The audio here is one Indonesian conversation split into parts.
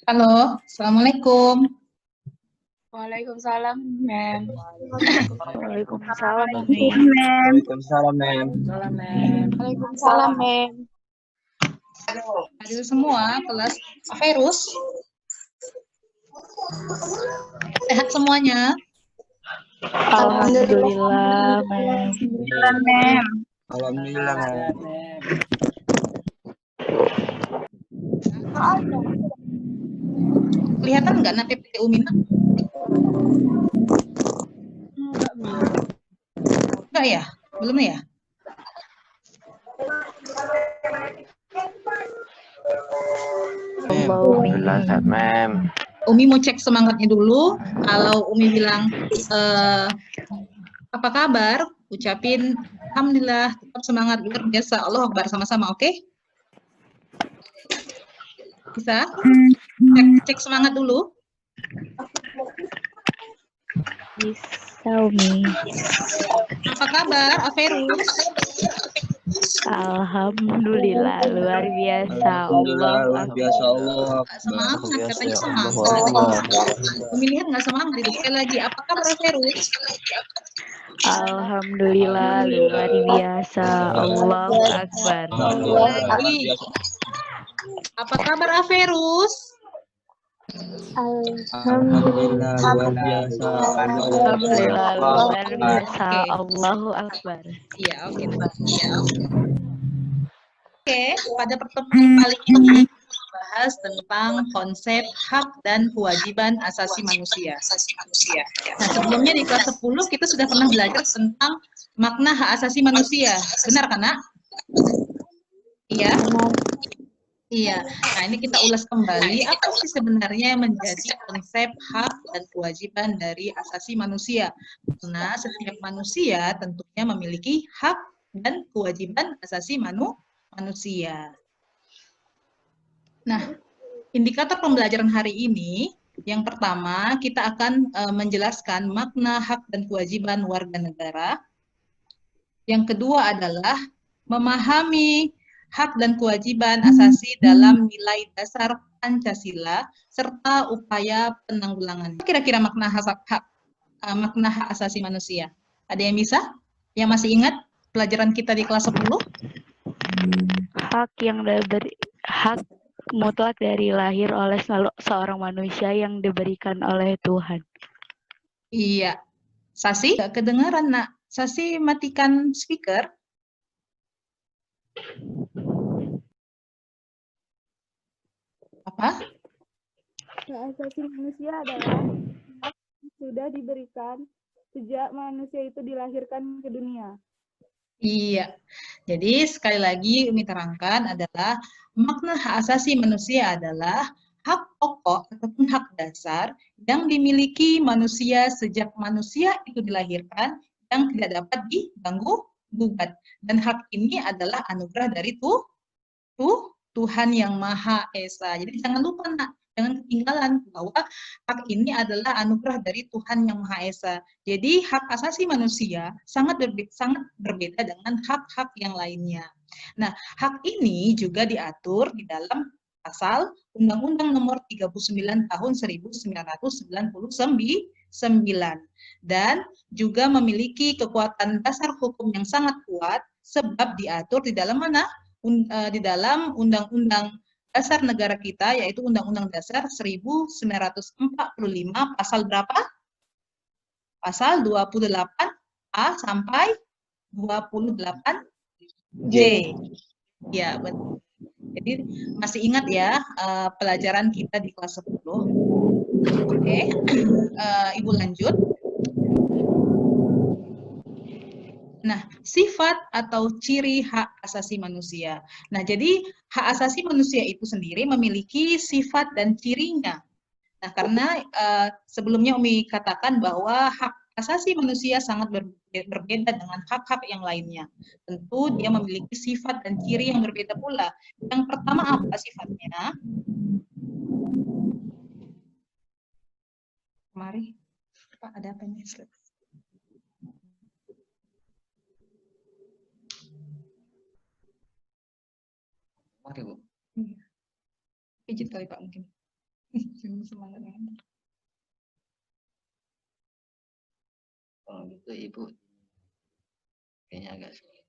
Halo, Assalamualaikum. Waalaikumsalam, Mem. Waalaikumsalam, Assalamualaikum, Umi. Mem. Waalaikumsalam, Mem. Waalaikumsalam, Mem. Hadir semua kelas Virus. Sehat semuanya? Alhamdulillah, Mem. Alhamdulillah, Mem. Alhamdulillah, Mem. Kelihatan nggak nanti PPT Umina? Enggak ya? Belum ya? Alhamdulillah, sehat, Mem. Umi mau cek semangatnya dulu. Kalau Umi bilang apa kabar? Ucapin Alhamdulillah, tetap semangat, luar biasa. Allah Akbar sama-sama, oke? Bisa? Cek semangat dulu. Bisa, Umi. Apa kabar, Averus? Alhamdulillah, luar biasa. Alhamdulillah, Allah luar biasa Akbar. Allah. Semangat, katanya Allahu semangat. Akbar. Umi lihat nggak semangat itu. Sekali lagi, apa kabar, Averus? Alhamdulillah, luar biasa. Allahu Akbar. Lagi. Apa kabar, Averus? Alhamdulillah, luar biasa. Alhamdulillah, luar biasa. Oke. Allahu Akbar. Iya, oke. Oke, pada pertemuan kali ini bahas tentang konsep hak dan kewajiban asasi manusia. Nah, sebelumnya di kelas 10 kita sudah pernah belajar tentang makna hak asasi manusia. Benar kan, Nak? Iya. Iya. Nah, ini kita ulas kembali apa sih sebenarnya yang menjadi konsep hak dan kewajiban dari asasi manusia. Karena setiap manusia tentunya memiliki hak dan kewajiban asasi manusia. Nah, indikator pembelajaran hari ini, yang pertama kita akan menjelaskan makna hak dan kewajiban warga negara. Yang kedua adalah memahami hak dan kewajiban asasi dalam nilai dasar Pancasila serta upaya penanggulangan. Kira-kira makna makna hak asasi manusia. Ada yang bisa? Yang masih ingat pelajaran kita di kelas 10? Hak mutlak dari lahir oleh seorang manusia yang diberikan oleh Tuhan. Iya. Sasi, gak kedengaran, Nak. Sasi matikan speaker. Apa? Hak asasi manusia adalah hak yang sudah diberikan sejak manusia itu dilahirkan ke dunia. Iya. Jadi sekali lagi Umi terangkan adalah makna hak asasi manusia adalah hak pokok ataupun hak dasar yang dimiliki manusia sejak manusia itu dilahirkan yang tidak dapat diganggu gugat. Dan hak ini adalah anugerah dari Tuhan yang Maha Esa. Jadi jangan lupa, Nak, jangan ketinggalan bahwa hak ini adalah anugerah dari Tuhan yang Maha Esa. Jadi hak asasi manusia sangat berbeda dengan hak-hak yang lainnya. Nah, hak ini juga diatur di dalam pasal Undang-Undang Nomor 39 Tahun 1999 dan juga memiliki kekuatan dasar hukum yang sangat kuat sebab diatur di dalam mana? Di dalam Undang-Undang Dasar Negara kita, yaitu Undang-Undang Dasar 1945, pasal berapa? Pasal 28A sampai 28J. Ya, betul. Jadi masih ingat ya pelajaran kita di kelas 10. Oke, Ibu lanjut. Nah, sifat atau ciri hak asasi manusia. Nah, jadi hak asasi manusia itu sendiri memiliki sifat dan cirinya. Nah, karena sebelumnya Umi katakan bahwa hak asasi manusia sangat berbeda dengan hak-hak yang lainnya. Tentu dia memiliki sifat dan ciri yang berbeda pula. Yang pertama apa sifatnya? Mari, Pak, ada apa ini? Mari, Bu. Pijit kali, Pak, mungkin. Semangat. Kalau gitu Ibu kayaknya agak sulit.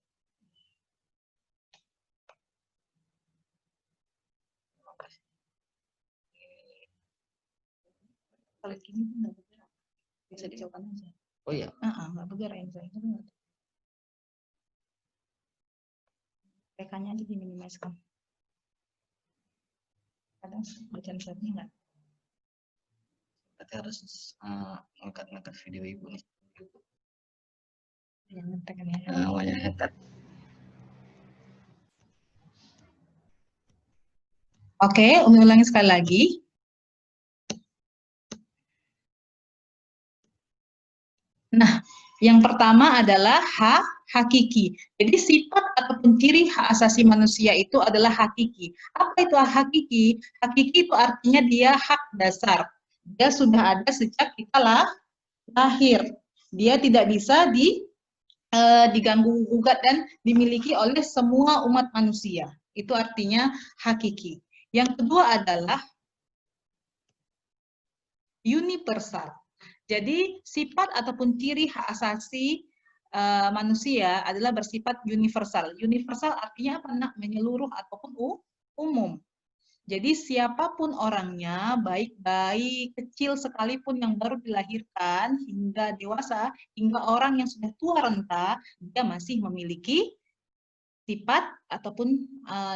Makasih. Kalau gini tuh nggak bergerak. Bisa dicoba aja. Oh iya, Nggak bergerak yang saya. PK-nya aja diminimaliskan. Kadang bacaan slide-nya nggak. berarti harus ngangkat video Ibu nih. Yang ngetek kan ya. Namanya headset. Oke, Umi ulangi sekali lagi. Nah, yang pertama adalah hakiki. Jadi sifat ataupun ciri hak asasi manusia itu adalah hakiki. Apa itu hakiki? Hakiki itu artinya dia hak dasar. Dia sudah ada sejak kita lahir. Dia tidak bisa diganggu gugat dan dimiliki oleh semua umat manusia. Itu artinya hakiki. Yang kedua adalah universal. Jadi sifat ataupun ciri hak asasi manusia adalah bersifat universal. Universal artinya apa? Menyeluruh ataupun umum. Jadi siapapun orangnya, baik bayi kecil sekalipun yang baru dilahirkan hingga dewasa, hingga orang yang sudah tua renta, dia masih memiliki sifat ataupun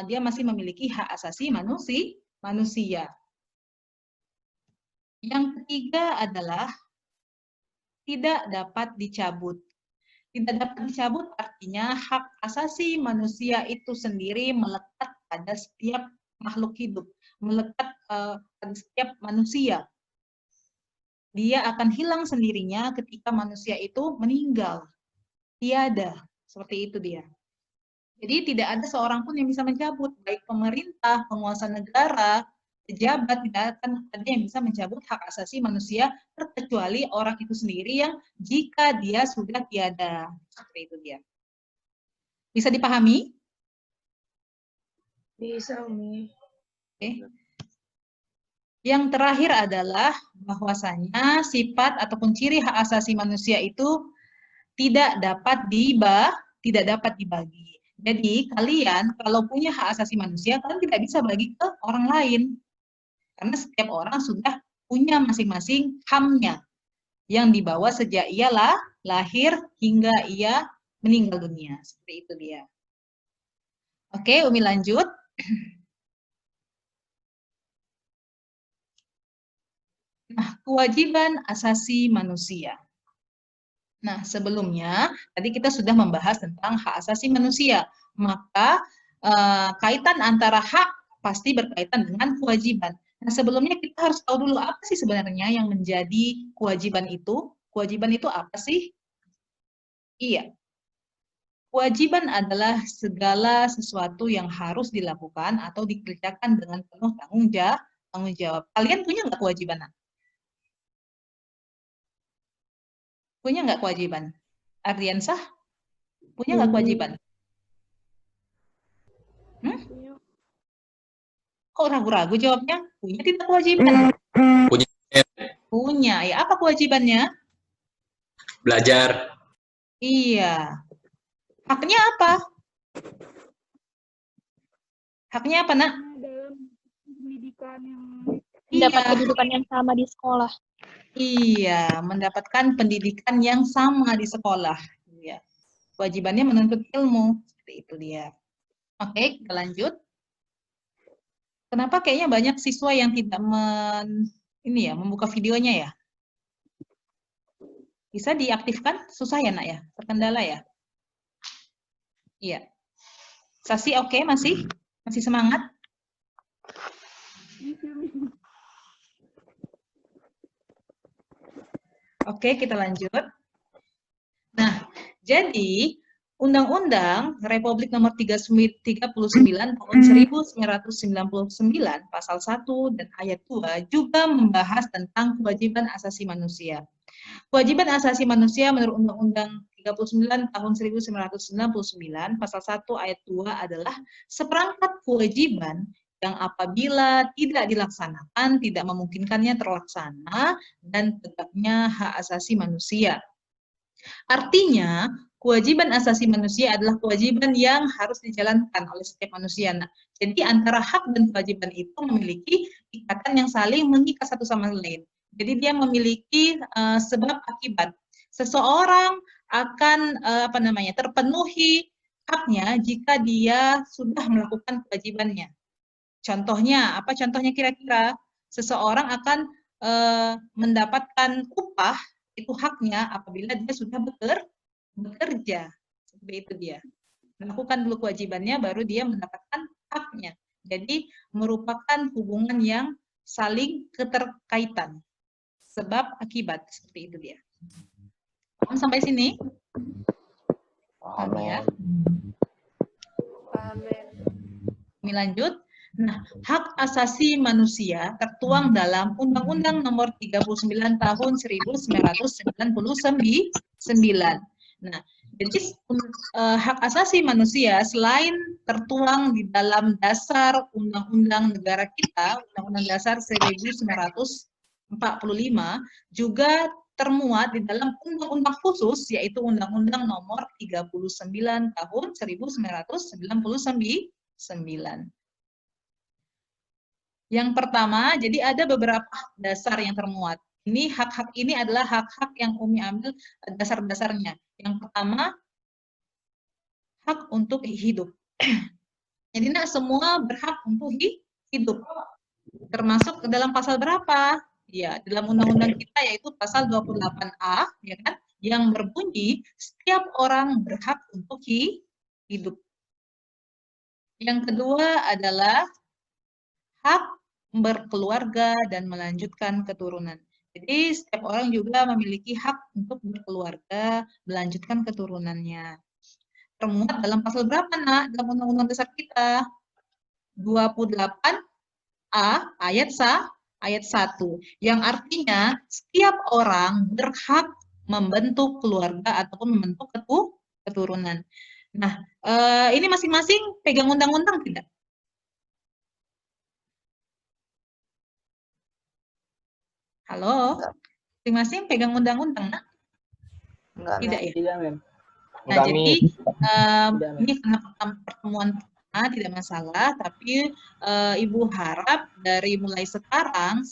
dia masih memiliki hak asasi manusia. Yang ketiga adalah tidak dapat dicabut. Tidak dapat dicabut artinya hak asasi manusia itu sendiri melekat pada setiap makhluk hidup, melekat pada setiap manusia. Dia akan hilang sendirinya ketika manusia itu meninggal. Tiada, seperti itu dia. Jadi tidak ada seorang pun yang bisa mencabut, baik pemerintah, penguasa negara, pejabat, tidak akan ada yang bisa mencabut hak asasi manusia, terkecuali orang itu sendiri yang jika dia sudah tiada. Seperti itu dia. Bisa dipahami? Bisa, Umi. Oke. Yang terakhir adalah bahwasanya sifat ataupun ciri hak asasi manusia itu tidak dapat dibagi. Jadi kalian kalau punya hak asasi manusia, kalian tidak bisa bagi ke orang lain. Karena setiap orang sudah punya masing-masing HAM-nya yang dibawa sejak ia lahir hingga ia meninggal dunia. Seperti itu dia. Oke, Umi lanjut. Nah, kewajiban asasi manusia. Nah, sebelumnya tadi kita sudah membahas tentang hak asasi manusia. Maka kaitan antara hak pasti berkaitan dengan kewajiban. Nah, sebelumnya kita harus tahu dulu apa sih sebenarnya yang menjadi kewajiban itu. Kewajiban itu apa sih? Iya. Kewajiban adalah segala sesuatu yang harus dilakukan atau dikerjakan dengan penuh tanggung jawab. Kalian punya nggak kewajiban? Punya nggak kewajiban? Ardiansah? Punya nggak kewajiban? Kok ragu-ragu jawabnya? Punya tidak kewajiban? Punya. Punya. Ya, apa kewajibannya? Belajar. Iya. Haknya apa? Haknya apa, Nak? Dalam pendidikan yang Mendapat pendidikan yang sama di sekolah. Iya, mendapatkan pendidikan yang sama di sekolah. Iya. Kewajibannya menuntut ilmu. Seperti itu dia. Oke, kita lanjut. Kenapa kayaknya banyak siswa yang tidak membuka videonya ya? Bisa diaktifkan? Susah ya, Nak ya? Terkendala ya? Iya. Sasi oke masih? Masih semangat? Oke, kita lanjut. Nah, jadi Undang-Undang Republik Nomor 39 tahun 1999 pasal 1 dan ayat 2 juga membahas tentang kewajiban asasi manusia. Kewajiban asasi manusia menurut Undang-Undang 39 tahun 1999 pasal 1 ayat 2 adalah seperangkat kewajiban yang apabila tidak dilaksanakan, tidak memungkinkannya terlaksana, dan tegaknya hak asasi manusia. Artinya, kewajiban asasi manusia adalah kewajiban yang harus dijalankan oleh setiap manusia. Nah, jadi antara hak dan kewajiban itu memiliki ikatan yang saling mengikat satu sama lain. Jadi dia memiliki sebab akibat. Seseorang akan terpenuhi haknya jika dia sudah melakukan kewajibannya. Contohnya, apa contohnya kira-kira? Seseorang akan mendapatkan upah, itu haknya apabila dia sudah bekerja. Seperti itu dia. Melakukan dulu kewajibannya, baru dia mendapatkan haknya. Jadi, merupakan hubungan yang saling keterkaitan. Sebab akibat, seperti itu dia. Paham sampai sini? Paham ya? Kami lanjut. Nah, hak asasi manusia tertuang dalam Undang-Undang Nomor 39 Tahun 1999. Nah, jadi hak asasi manusia selain tertuang di dalam dasar undang-undang negara kita, Undang-Undang Dasar 1945, juga termuat di dalam undang-undang khusus, yaitu Undang-Undang Nomor 39 Tahun 1999. Yang pertama, jadi ada beberapa hak dasar yang termuat. Ini hak-hak ini adalah hak-hak yang Umi ambil dasar-dasarnya. Yang pertama, hak untuk hidup. Jadi semua berhak untuk hidup. Termasuk ke dalam pasal berapa? Ya, dalam undang-undang kita yaitu pasal 28A, ya kan, yang berbunyi setiap orang berhak untuk hidup. Yang kedua adalah hak berkeluarga dan melanjutkan keturunan. Jadi setiap orang juga memiliki hak untuk berkeluarga, melanjutkan keturunannya. Termuat dalam pasal berapa, Nak? Dalam Undang-Undang Dasar kita? 28A ayat 1. Yang artinya setiap orang berhak membentuk keluarga ataupun membentuk keturunan. Nah, ini masing-masing pegang undang-undang tidak? Halo, masing-masing pegang undang-undang, Nak? Tidak ya? Tidak, Mem. Nah, jadi ini karena pertemuan pertama tidak masalah, tapi Ibu harap dari mulai sekarang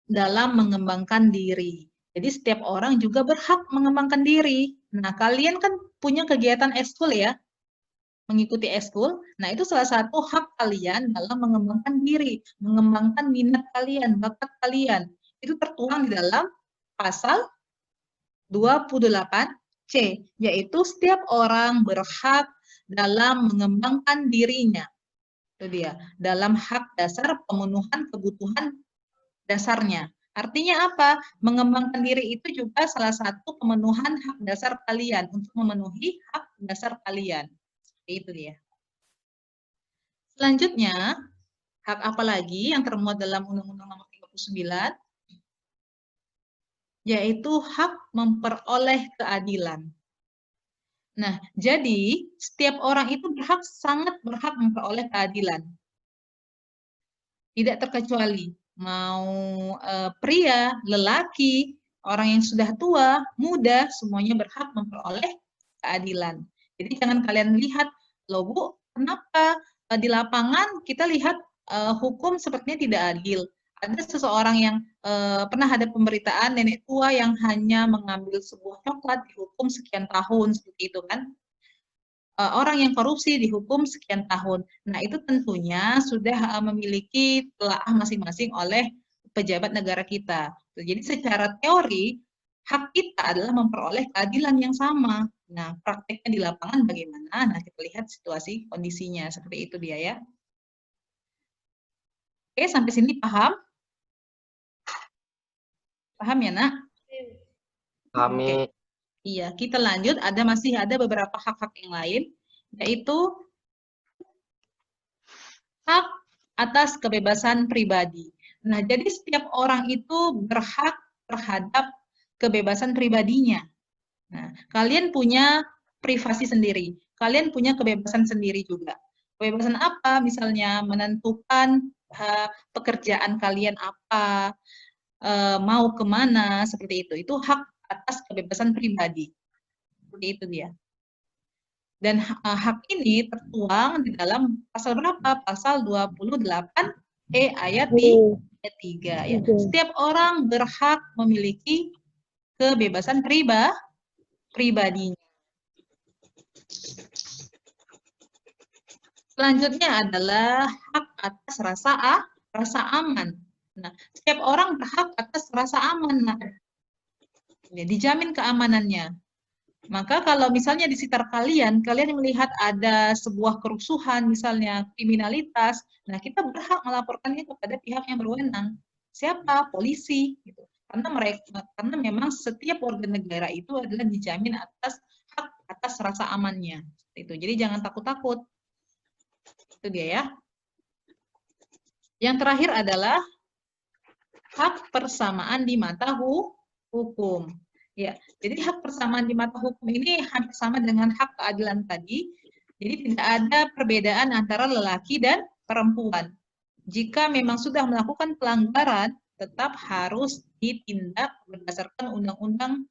dalam mengembangkan diri. Jadi setiap orang juga berhak mengembangkan diri. Nah, kalian kan punya kegiatan ekskul ya, mengikuti ekskul. Nah, itu salah satu hak kalian dalam mengembangkan diri, mengembangkan minat kalian, bakat kalian. Itu tertuang di dalam pasal 28C, yaitu setiap orang berhak dalam mengembangkan dirinya. Itu dia, dalam hak dasar pemenuhan kebutuhan dasarnya. Artinya apa? Mengembangkan diri itu juga salah satu pemenuhan hak dasar kalian untuk memenuhi hak dasar kalian. Seperti itu dia. Selanjutnya, hak apa lagi yang termuat dalam Undang-Undang Nomor 39? Yaitu hak memperoleh keadilan. Nah, jadi setiap orang itu sangat berhak memperoleh keadilan. Tidak terkecuali mau pria, lelaki, orang yang sudah tua, muda, semuanya berhak memperoleh keadilan. Jadi jangan kalian lihat, loh Bu, kenapa di lapangan kita lihat hukum sepertinya tidak adil. Ada seseorang yang pernah ada pemberitaan nenek tua yang hanya mengambil sebuah coklat dihukum sekian tahun, seperti itu kan. Orang yang korupsi dihukum sekian tahun. Nah, itu tentunya sudah memiliki telaah masing-masing oleh pejabat negara kita. Jadi secara teori, hak kita adalah memperoleh keadilan yang sama. Nah, prakteknya di lapangan bagaimana? Nah, kita lihat situasi kondisinya. Seperti itu dia ya. Oke, sampai sini paham? Paham ya, Nak? Kami Iya, kita lanjut. Masih ada beberapa hak-hak yang lain, yaitu hak atas kebebasan pribadi. Nah, jadi setiap orang itu berhak terhadap kebebasan pribadinya. Nah, kalian punya privasi sendiri. Kalian punya kebebasan sendiri juga. Kebebasan apa? Misalnya menentukan pekerjaan kalian apa, mau kemana, seperti itu. Itu hak atas kebebasan pribadi. Seperti itu dia. Dan hak ini tertuang di dalam pasal berapa? Pasal 28E ayat 3. Ya. Setiap orang berhak memiliki kebebasan pribadinya. Selanjutnya adalah hak atas rasa aman. Nah, setiap orang berhak atas rasa aman. Nah, ya, dijamin keamanannya. Maka kalau misalnya di sekitar kalian melihat ada sebuah kerusuhan, misalnya kriminalitas, nah kita berhak melaporkannya kepada pihak yang berwenang. Siapa? Polisi. Gitu. Karena memang setiap warga negara itu adalah dijamin atas hak atas rasa amannya. Itu. Jadi jangan takut-takut. Itu dia ya. Yang terakhir adalah hak persamaan di mata hukum. Ya, jadi hak persamaan di mata hukum ini hampir sama dengan hak keadilan tadi. Jadi tidak ada perbedaan antara lelaki dan perempuan. Jika memang sudah melakukan pelanggaran, tetap harus ditindak berdasarkan undang-undang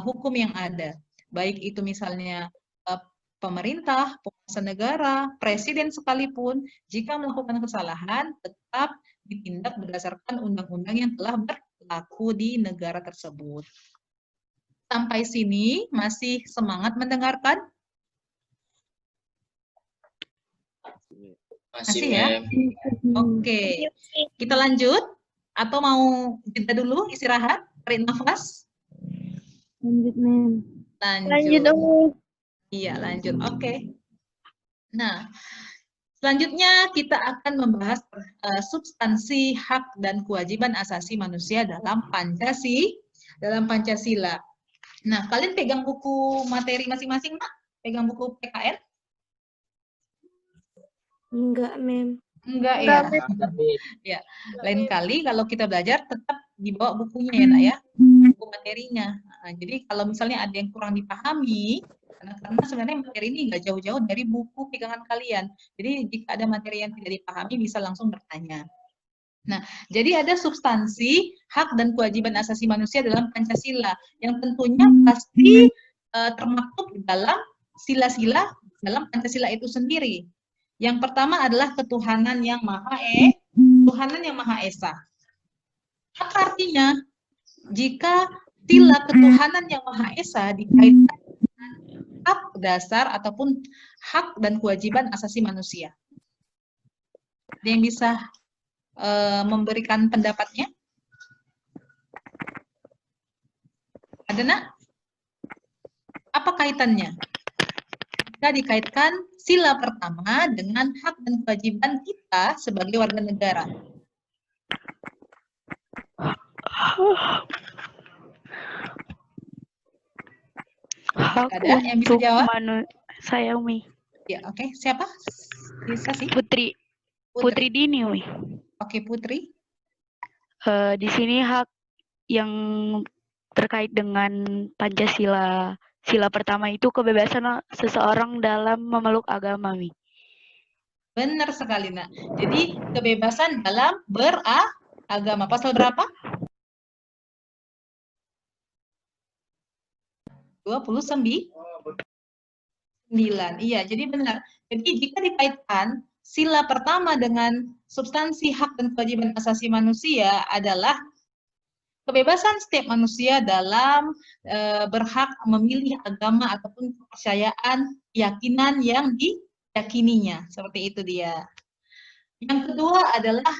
hukum yang ada. Baik itu misalnya pemerintah, penguasa negara, presiden sekalipun, jika melakukan kesalahan, tetap ditindak berdasarkan undang-undang yang telah berlaku di negara tersebut. Sampai sini masih semangat mendengarkan? Masih, ya? Oke, kita lanjut atau mau jeda dulu istirahat, tarik nafas? Lanjut, Mem. Lanjut. Iya, lanjut. Oke. Nah, selanjutnya kita akan membahas substansi hak dan kewajiban asasi manusia dalam Pancasila. Nah, kalian pegang buku materi masing-masing, Mak? Pegang buku PKN? Enggak, Mem. Enggak ya? Ya, lain kali kalau kita belajar tetap dibawa bukunya ya, Nak ya? Buku materinya. Nah, jadi kalau misalnya ada yang kurang dipahami, karena sebenarnya materi ini nggak jauh-jauh dari buku pegangan kalian. Jadi jika ada materi yang tidak dipahami bisa langsung bertanya. Nah, jadi ada substansi hak dan kewajiban asasi manusia dalam Pancasila yang tentunya pasti termaktub dalam sila-sila dalam Pancasila itu sendiri. Yang pertama adalah ketuhanan yang Maha Esa. Apa artinya? Jika sila ketuhanan yang Maha Esa dikaitkan dengan hak dasar ataupun hak dan kewajiban asasi manusia. Ada yang bisa memberikan pendapatnya? Ada, Nak? Apa kaitannya? Jika dikaitkan sila pertama dengan hak dan kewajiban kita sebagai warga negara. Hak Ada yang bisa jawab? Saya, Umi. Ya, oke. Siapa? Bisa sih. Putri Dini, Umi. Oke, Putri. Di sini hak yang terkait dengan Pancasila, sila pertama itu kebebasan seseorang dalam memeluk agama, Umi. Benar sekali, Nak. Jadi kebebasan dalam beragama. Pasal berapa? 29. Iya, jadi benar. Jadi jika dikaitkan sila pertama dengan substansi hak dan kewajiban asasi manusia adalah kebebasan setiap manusia dalam berhak memilih agama ataupun kepercayaan, keyakinan yang diyakininya. Seperti itu dia. Yang kedua adalah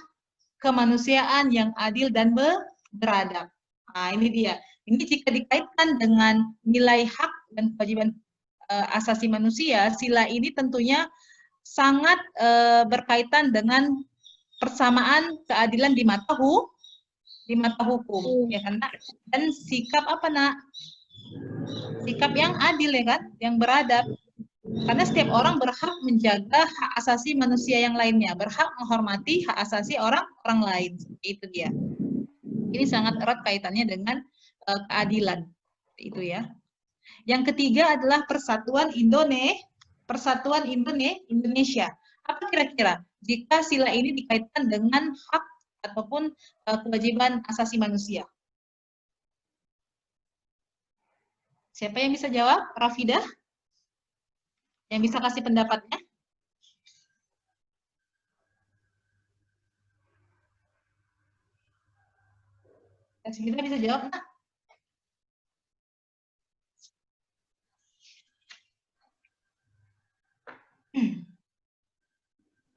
kemanusiaan yang adil dan beradab. Nah, ini dia. Ini jika dikaitkan dengan nilai hak dan kewajiban asasi manusia, sila ini tentunya sangat berkaitan dengan persamaan keadilan di mata di mata hukum, ya kan, Nak? Dan sikap apa, Nak? Sikap yang adil, ya kan, yang beradab. Karena setiap orang berhak menjaga hak asasi manusia yang lainnya, berhak menghormati hak asasi orang lain. Itu dia. Ini sangat erat kaitannya dengan keadilan. Itu ya. Yang ketiga adalah Persatuan Indonesia. Apa kira-kira jika sila ini dikaitkan dengan hak ataupun kewajiban asasi manusia? Siapa yang bisa jawab? Rafidah? Yang bisa kasih pendapatnya? Kita bisa jawab, Nak?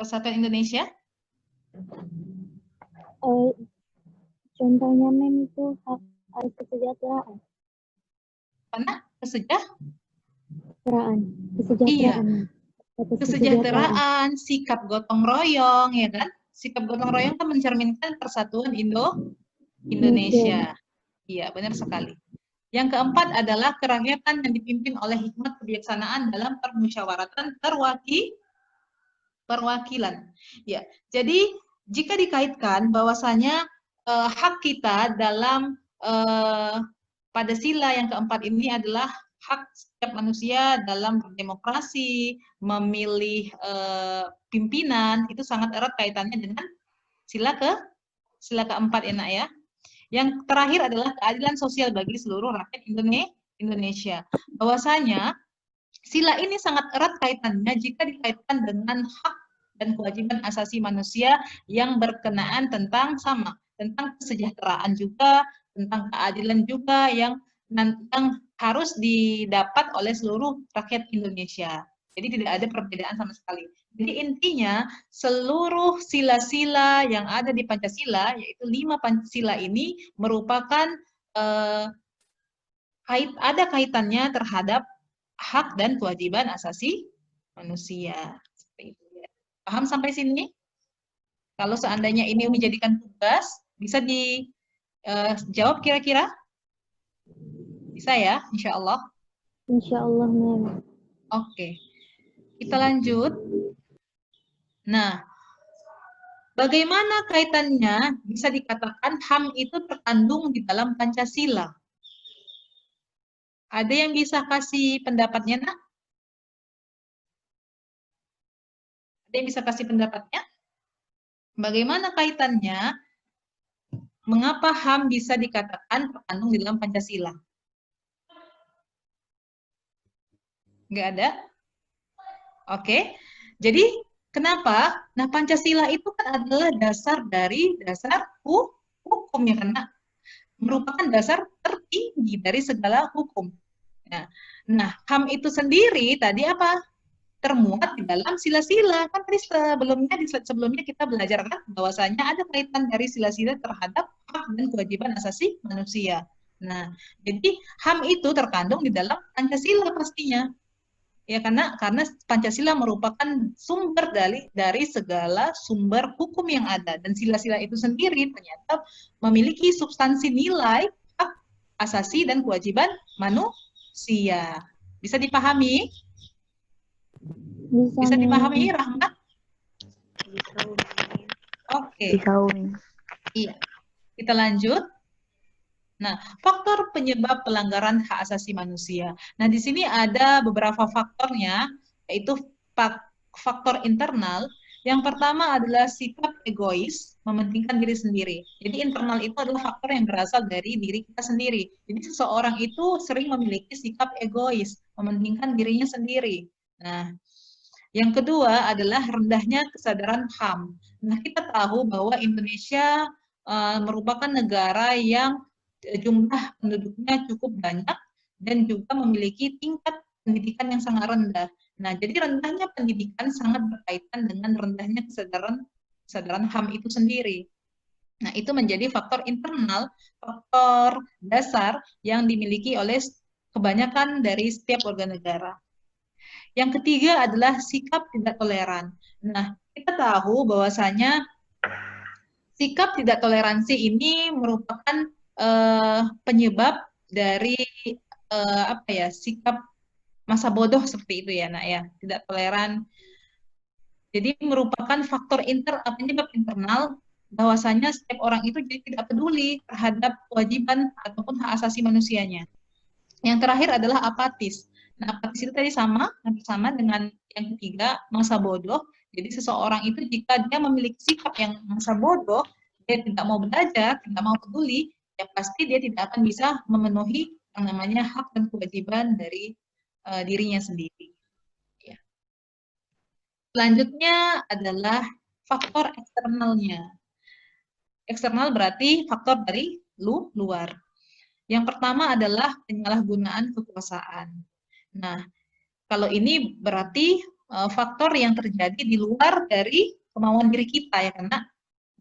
Persatuan Indonesia? Contohnya mem itu hak atas kesejahteraan. Mana? Kesejahteraan. Iya. Kesejahteraan, sikap gotong royong, ya kan? Sikap gotong royong kan mencerminkan persatuan Indonesia. Iya, benar sekali. Yang keempat adalah kerakyatan yang dipimpin oleh hikmat kebijaksanaan dalam permusyawaratan perwakilan. Ya, jadi jika dikaitkan bahwasanya hak kita dalam pada sila yang keempat ini adalah hak setiap manusia dalam berdemokrasi, memilih pimpinan, itu sangat erat kaitannya dengan sila keempat, enak ya. Yang terakhir adalah keadilan sosial bagi seluruh rakyat Indonesia. Bahwasanya sila ini sangat erat kaitannya jika dikaitkan dengan hak dan kewajiban asasi manusia yang berkenaan tentang kesejahteraan juga, tentang keadilan juga yang harus didapat oleh seluruh rakyat Indonesia. Jadi tidak ada perbedaan sama sekali. Jadi intinya seluruh sila-sila yang ada di Pancasila, yaitu 5 Pancasila ini merupakan ada kaitannya terhadap hak dan kewajiban asasi manusia. Paham sampai sini? Kalau seandainya ini menjadikan tugas, bisa dijawab kira-kira? Bisa ya, insya Allah? Insya Allah, Mem. Oke, kita lanjut. Nah, bagaimana kaitannya bisa dikatakan HAM itu terkandung di dalam Pancasila? Ada yang bisa kasih pendapatnya, Nak? Ada yang bisa kasih pendapatnya? Bagaimana kaitannya? Mengapa HAM bisa dikatakan terkandung di dalam Pancasila? Nggak ada? Oke. Jadi, kenapa? Nah, Pancasila itu kan adalah dasar hukum, ya kan, Nak? Merupakan dasar tertinggi dari segala hukum. Nah, HAM itu sendiri tadi apa? Termuat di dalam sila-sila. Kan tadi sebelumnya kita belajar kan bahwasanya ada kaitan dari sila-sila terhadap hak dan kewajiban asasi manusia. Nah, jadi HAM itu terkandung di dalam Pancasila pastinya. Ya, karena Pancasila merupakan sumber dari segala sumber hukum yang ada, dan sila-sila itu sendiri ternyata memiliki substansi nilai hak asasi dan kewajiban manusia. Bisa dipahami? Bisa dipahami, Rahmat? Oke. Iya. Kita lanjut. Nah, faktor penyebab pelanggaran hak asasi manusia. Nah, di sini ada beberapa faktornya, yaitu faktor internal. Yang pertama adalah sikap egois, mementingkan diri sendiri. Jadi internal itu adalah faktor yang berasal dari diri kita sendiri. Jadi seseorang itu sering memiliki sikap egois, mementingkan dirinya sendiri. Nah, yang kedua adalah rendahnya kesadaran HAM. Nah, kita tahu bahwa Indonesia merupakan negara yang jumlah penduduknya cukup banyak dan juga memiliki tingkat pendidikan yang sangat rendah. Nah, jadi rendahnya pendidikan sangat berkaitan dengan rendahnya kesadaran HAM itu sendiri. Nah, itu menjadi faktor internal, faktor dasar yang dimiliki oleh kebanyakan dari setiap warga negara. Yang ketiga adalah sikap tidak toleran. Nah, kita tahu bahwasanya sikap tidak toleransi ini merupakan penyebab dari sikap masa bodoh seperti itu ya, Nak ya. Tidak toleran. Jadi merupakan faktor penyebab internal bahwasanya setiap orang itu jadi tidak peduli terhadap kewajiban ataupun hak asasi manusianya. Yang terakhir adalah apatis. Nah, apatis itu tadi hampir sama dengan yang ketiga, masa bodoh. Jadi seseorang itu jika dia memiliki sikap yang masa bodoh, dia tidak mau belajar, tidak mau peduli, ya pasti dia tidak akan bisa memenuhi yang namanya hak dan kewajiban dari dirinya sendiri. Ya. Selanjutnya adalah faktor eksternalnya. Eksternal berarti faktor dari luar. Yang pertama adalah penyalahgunaan kekuasaan. Nah, kalau ini berarti faktor yang terjadi di luar dari kemauan diri kita ya, karena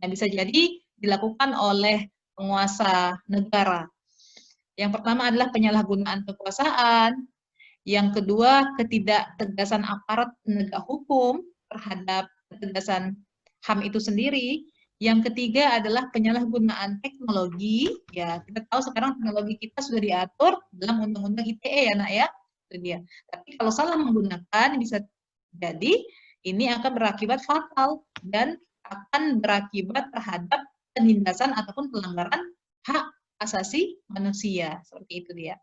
bisa jadi dilakukan oleh penguasa negara. Yang pertama adalah penyalahgunaan kekuasaan. Yang kedua, ketidaktegasan aparat penegak hukum terhadap ketegasan HAM itu sendiri. Yang ketiga adalah penyalahgunaan teknologi. Ya, kita tahu sekarang teknologi kita sudah diatur dalam Undang-Undang ITE ya, Nak ya. Itu dia. Tapi kalau salah menggunakan bisa jadi ini akan berakibat fatal dan akan berakibat terhadap penindasan ataupun pelanggaran hak asasi manusia. Seperti itu dia.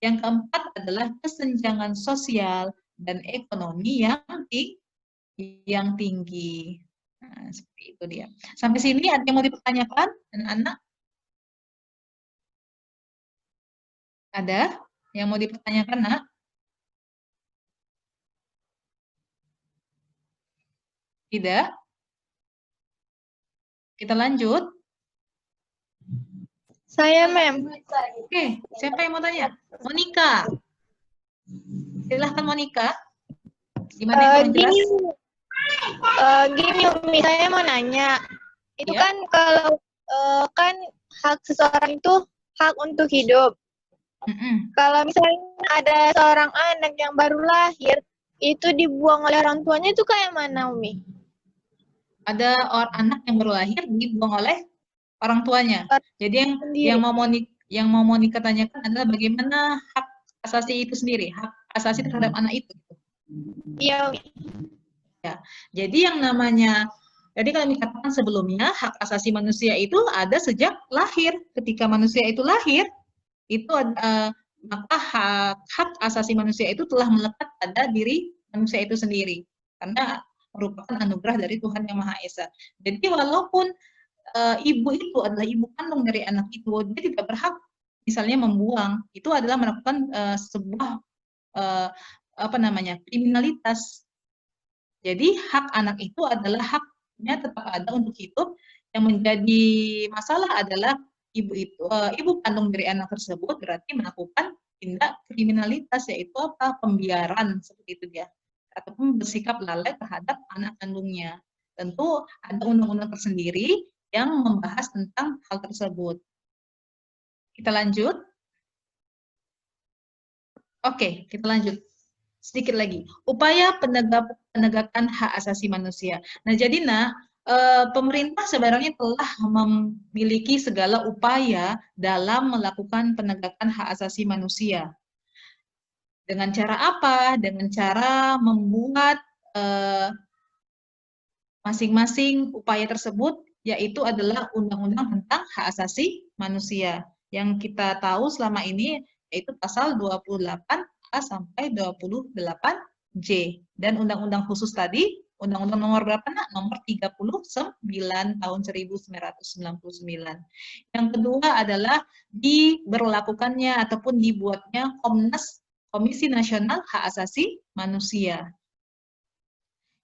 Yang keempat adalah kesenjangan sosial dan ekonomi yang tinggi. Nah, seperti itu dia. Sampai sini ada yang mau dipertanyakan, anak-anak? Ada yang mau dipertanyakan, Nak? Tidak? Kita lanjut. Saya, Mem. Oke, siapa yang mau tanya? Monica. Silahkan, Monica. Gimana yang kurang jelas? Gini, Umi, saya mau nanya. Itu Ya. kan kalau kan hak seseorang itu hak untuk hidup. Kalau misalnya ada seorang anak yang baru lahir, itu dibuang oleh orang tuanya itu kayak mana, Umi? Ada anak yang baru lahir dibuang oleh orang tuanya. Jadi yang mau Monica tanyakan adalah bagaimana hak asasi itu sendiri, hak asasi terhadap anak itu. Iya, Umi. Ya. Jadi yang namanya, jadi kalau dikatakan sebelumnya hak asasi manusia itu ada sejak lahir. Ketika manusia itu lahir, itu maka hak asasi manusia itu telah melekat pada diri manusia itu sendiri, karena merupakan anugerah dari Tuhan Yang Maha Esa. Jadi walaupun ibu itu adalah ibu kandung dari anak itu, dia tidak berhak misalnya membuang, itu adalah melakukan sebuah kriminalitas. Jadi hak anak itu adalah haknya tetap ada untuk hidup. Yang menjadi masalah adalah ibu kandung dari anak tersebut berarti melakukan tindak kriminalitas, yaitu pembiaran seperti itu dia, ataupun bersikap lalai terhadap anak kandungnya. Tentu ada undang-undang tersendiri yang membahas tentang hal tersebut. Kita lanjut. Oke, kita lanjut. Sedikit lagi, upaya penegakan hak asasi manusia. Nah, jadi pemerintah sebenarnya telah memiliki segala upaya dalam melakukan penegakan hak asasi manusia. Dengan cara apa? Dengan cara membuat masing-masing upaya tersebut, yaitu adalah undang-undang tentang hak asasi manusia. Yang kita tahu selama ini yaitu pasal 28A sampai 28J. Dan undang-undang khusus tadi, undang-undang nomor berapa, Nak? Nomor 39 tahun 1999. Yang kedua adalah diberlakukannya ataupun dibuatnya Komisi Nasional Hak Asasi Manusia.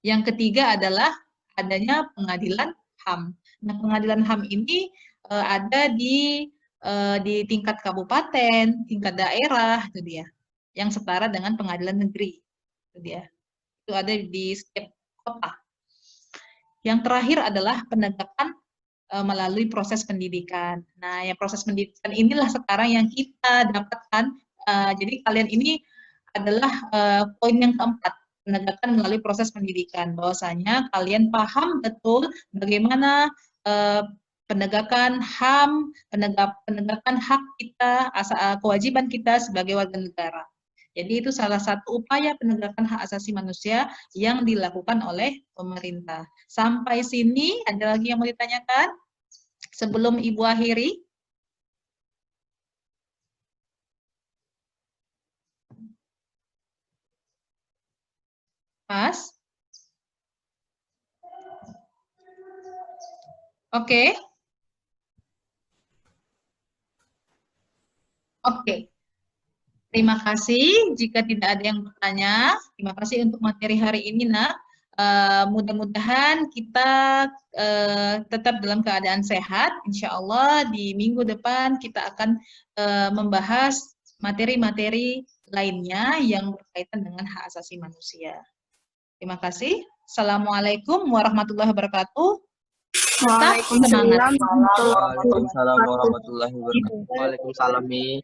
Yang ketiga adalah adanya pengadilan HAM. Nah, pengadilan HAM ini ada di tingkat kabupaten, tingkat daerah, itu dia, yang setara dengan pengadilan negeri, itu dia. Itu ada di setiap kota. Yang terakhir adalah penegakan melalui proses pendidikan. Nah, ya proses pendidikan inilah sekarang yang kita dapatkan. Jadi kalian ini adalah poin yang keempat, penegakan melalui proses pendidikan. Bahwasanya kalian paham betul bagaimana penegakan HAM, penegakan hak kita, kewajiban kita sebagai warga negara. Jadi itu salah satu upaya penegakan hak asasi manusia yang dilakukan oleh pemerintah. Sampai sini, ada lagi yang mau ditanyakan? Sebelum Ibu akhiri. Mas? Oke. Oke. Terima kasih. Jika tidak ada yang bertanya, terima kasih untuk materi hari ini, Nak. Mudah-mudahan kita tetap dalam keadaan sehat. Insya Allah di minggu depan kita akan membahas materi-materi lainnya yang berkaitan dengan hak asasi manusia. Terima kasih. Assalamualaikum warahmatullahi wabarakatuh. Tetap semangat. Waalaikumsalam warahmatullahi wabarakatuh. Waalaikumsalam. Mi.